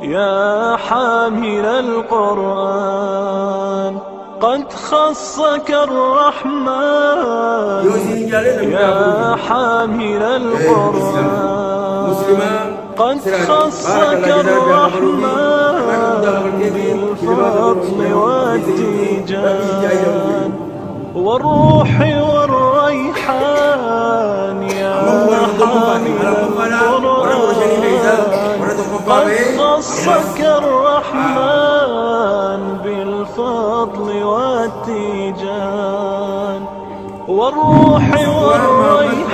يا حامل القرآن قد خصك الرحمن يا حامل القرآن قد خصك الرحمن بالفضل والتيجان والروح والريحان يا حامل القرآن قد خصك الرحمن بالفضل والتيجان والروح والريحان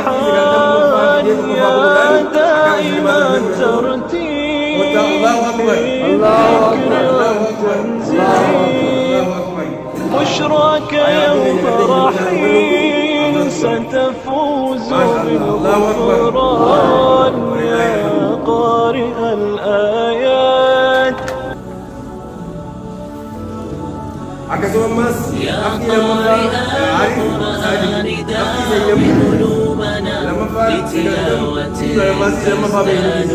يا دائم الترتيب للذكر والتنزيل بشراك يوم رحيل ستفوز بالغفران يا قارئ الآيات يا قارئ القرآن داوي قلوبنا بتلاوة تزداد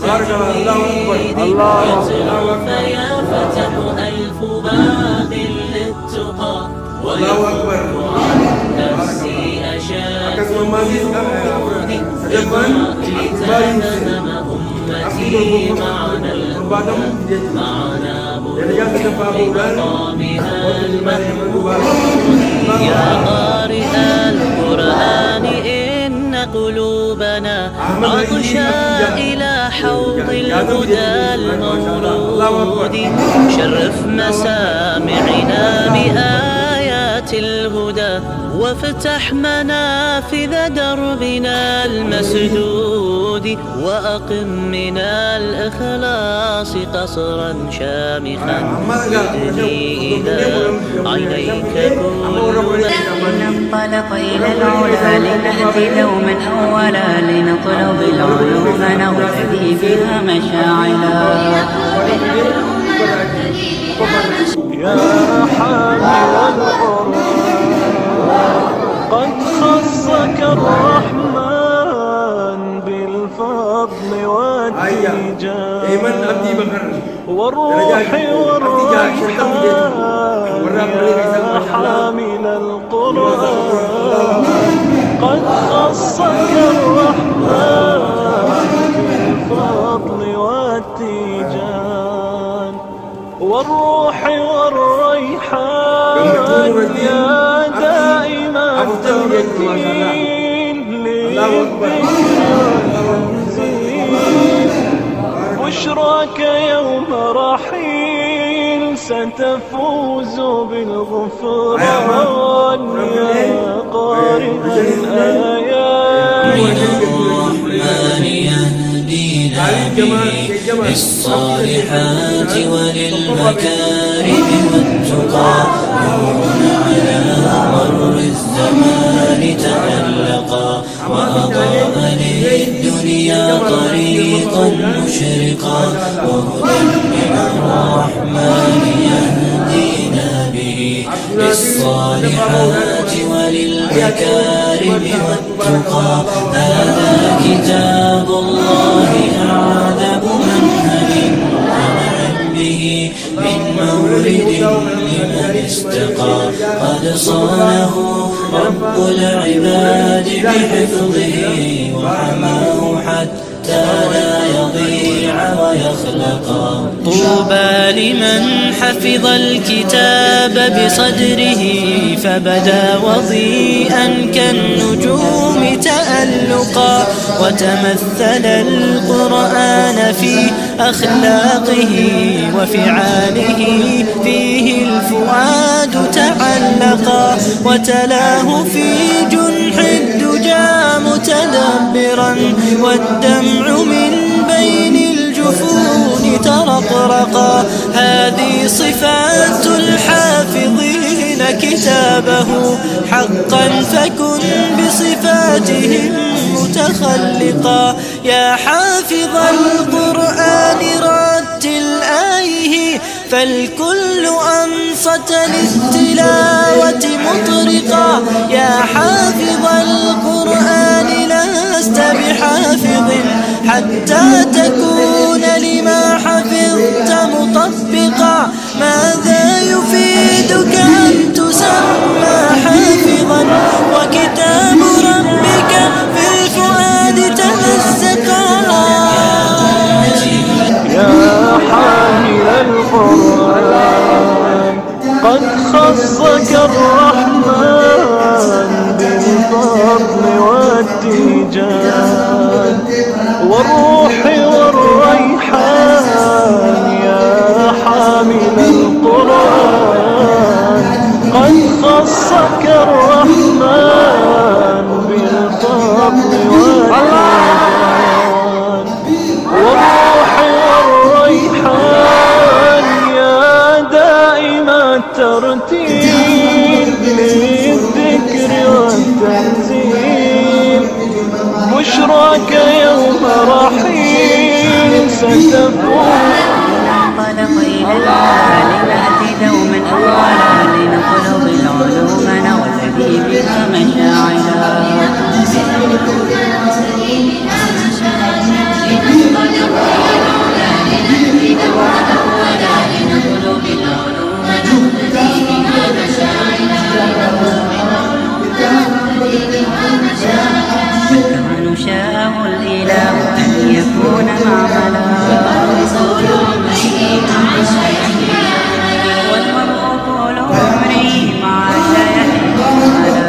بالتجويد وسوف يفتح ألف باب للتقى ويفك عن نفسي أشاد جهودي اقرأ كتابنا أمتي معنا بمقامها المحمود يا قارئ القرآن إن قلوبنا عطشا إلى حوض الهدى المورود شرف مسامعنا بآيات الهدى وافتح منافذ دربنا المسدود وأقم من الإخلاص قصرا شامخا يدني إلى عينيك كل ننطلق إلى العلا لنهدي دوما أولا لنطلب العلوم نغتدي بها مشاعلا يا حامل القرآن قد خصك الرحمن بالفضل والتيجان والروح والريحان يا حامل القرآن قد خصك الرحمن بالفضل والتيجان والروح والريحان يا دائم الترتيل للذكر والتنزيل بشراك يوم رحيل ستفوز بالغفران يا قارئ الآيات الرحمن يهدينا به للصالحات وللمكارم والتقى نور على مر الزمان تألقا وأضاء للدنيا طريقا مشرقا وهدى من الرحمن يهدينا به للصالحات وللمكارم والتقى هذا كتاب الله أعذب منهج ونعم به من مورد لمن استقى قد صانه رب العباد بحفظه وحماه حتى لا يضيع ويخلقا طوبى لمن حفظ الكتاب بصدره فبدا وضيئا كالنجوم تألقا وتمثل القرآن في أخلاقه وفعاله فيه الفؤاد تعلقا وتلاه في جنح الدجى متدبرا والدمع من بين الجفون ترقرقا هذه صفات الحافظين كتابه حقا فكن بصفاتهم متخلقا يا حافظ القرآن رتل آيه فالكل أنصت للتلاوة مطرقا يا حافظ القرآن لست بحافظ حتى تكون لما حفظ الرحمن بالفضل والتيجان والروح والريحان يا حامل القرآن قد خصك الرحمن بالفضل والتيجان والروح والريحان يا دائم الترتيب للذكر والتنزيل بشراك يوم رحيل ستفوز. انطلق إلى العالي نأتي دوما أولا لنطلب العلوم نغتدي بها مشاعرا. والكون شاءه الإله أن يكون معملا والمرء طول عمره مع شيخه عملا.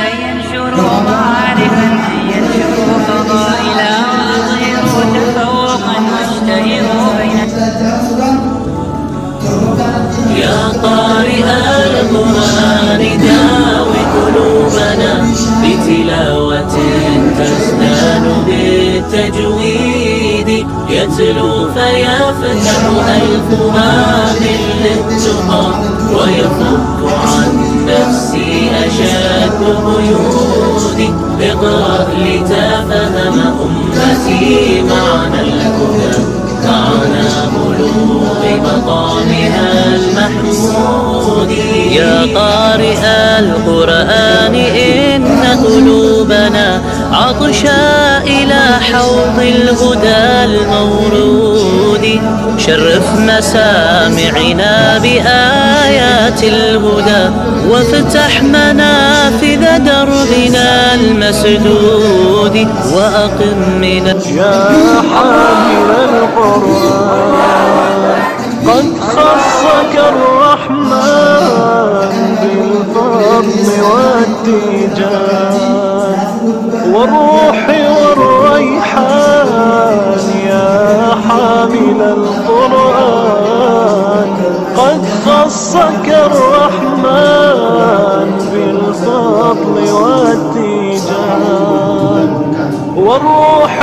هينشروا معارفا هينشروا فضائلا وأظهروا تفوقا واشتهروا بين يا قارئ القرآن داوي قلوبنا بتلاوة تزداد بالتجويد يتلو فيفتح ألف باب للتقى ويفك عن نفسي أشد قيودي. اقرأ لتفهم أمتي معنى الهدى معنى بلوغ مقامها المحمود. يا قارئ القرآن إن قلوبنا عطشا إلى حوض الهدى المورود. شرف مسامعنا بآيات الهدى وافتح منافذ دربنا المسدود وأقم من يا حامل القرآن قد خصك الرحمن بالفضل والتيجان والروح والريحان يا حامل القرآن قد خصك الرحمن بالفضل والتيجان والروح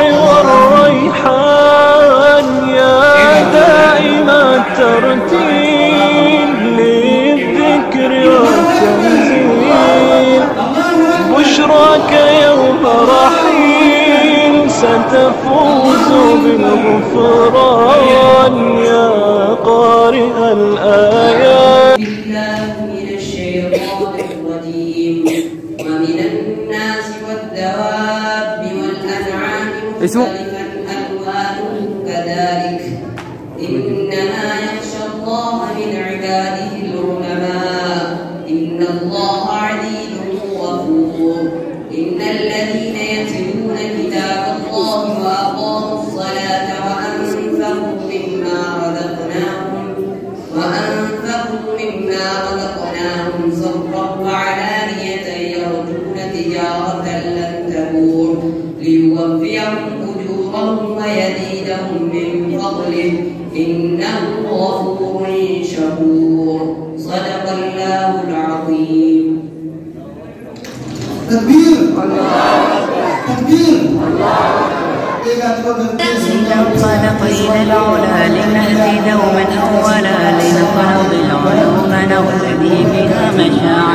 والريحان يا دائم الترتيل للذكر والتنزيل بشراك يوم رحيل ستفوز بالغفران يا قارئ الآيات. بالله من الشيطان الرجيم. ومن الناس والدواب والأنعام مختلفا ألوانه كذلك إنما يخشى الله من عباده العلماء إن الله عليم غفور. إن الذين يتلون كتاب الله وأقاموا الصلاة وأنفقوا مما رزقناهم سرا وعلانية يرجون تجارة لن تبور ليوفيهم أجورهم ويزيدهم من فضله إنه غفور شكور. صدق الله العظيم. تكبير تكبير انطلق إلى العلا لنهدي دوما أولا لنطلب العلوم نغتدي بها مشاعرا.